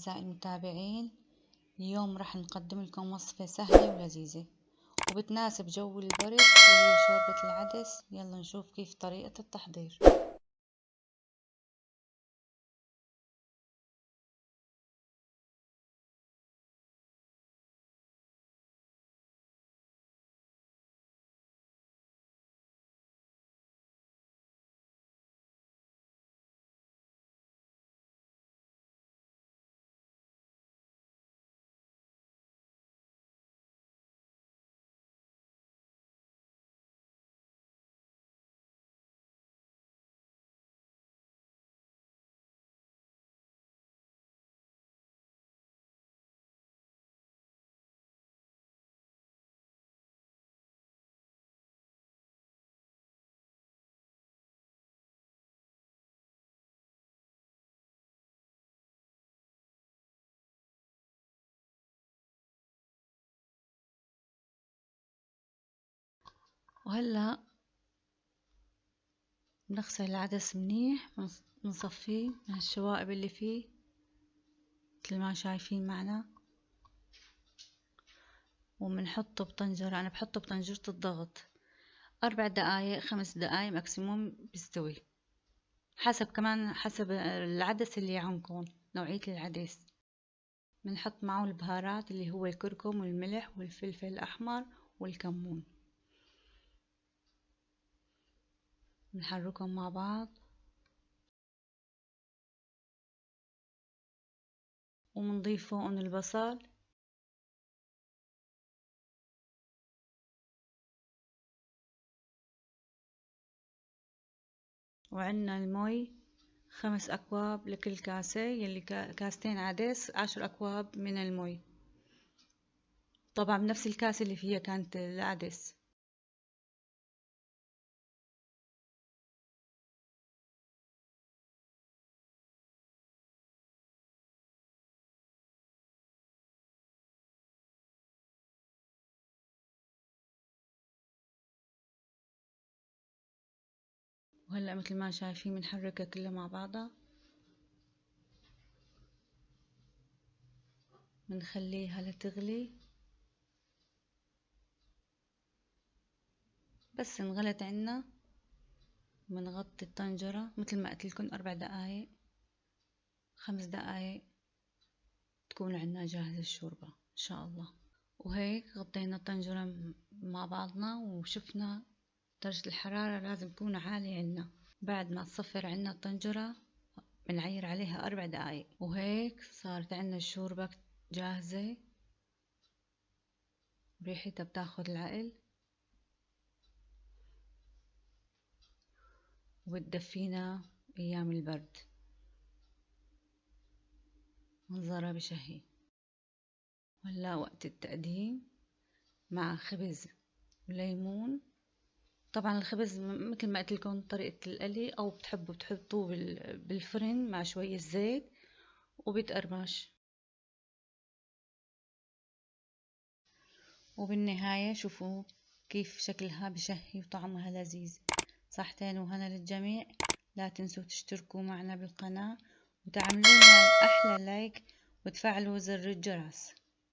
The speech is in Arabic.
أعزائي المتابعين، اليوم راح نقدم لكم وصفة سهلة ولذيذة وبتناسب جو البرد وهي شوربة العدس. يلا نشوف كيف طريقة التحضير. وهلا بنغسل العدس منيح، بنصفيه من الشوائب اللي فيه مثل ما شايفين معنا، وبنحطه بطنجرة. أنا بحطه بطنجرة الضغط 4 دقايق 5 دقايق ماكسيموم بيستوي، حسب العدس اللي عندكم، نوعية العدس. بنحط معه البهارات اللي هو الكركم والملح والفلفل الأحمر والكمون، بنحركهم مع بعض وبنضيف فوقهم البصل وعندنا المي 5 أكواب لكل كاسة، يلي كاستين عدس 10 أكواب من المي، طبعا بنفس الكاسة اللي فيها كانت العدس. وهلأ مثل ما شايفين بنحركها كلها مع بعضها، بنخليها لتغلي. بس انغلت عنا بنغطي الطنجرة مثل ما قلت لكم 4 دقايق 5 دقايق تكون عنا جاهزة الشوربة إن شاء الله. وهيك غطينا الطنجرة مع بعضنا، وشفنا درجة الحرارة لازم تكون عالية عنا. بعد ما تصفر عنا الطنجرة بنعير عليها 4 دقايق، وهيك صارت عنا الشوربة جاهزة، ريحتها بتاخد العقل وبتدفينا أيام البرد. منظرها بشهي. وهلا وقت التقديم مع خبز وليمون. طبعا الخبز مثل ما قلت لكم طريقة القلي، أو بتحبوا تحطوه بالفرن مع شوية زيت وبيتقرمش. وبالنهاية شوفوا كيف شكلها بشهي وطعمها لذيذ. صحتين وهنا للجميع. لا تنسوا تشتركوا معنا بالقناة وتعملوا لنا أحلى لايك وتفعلوا زر الجرس.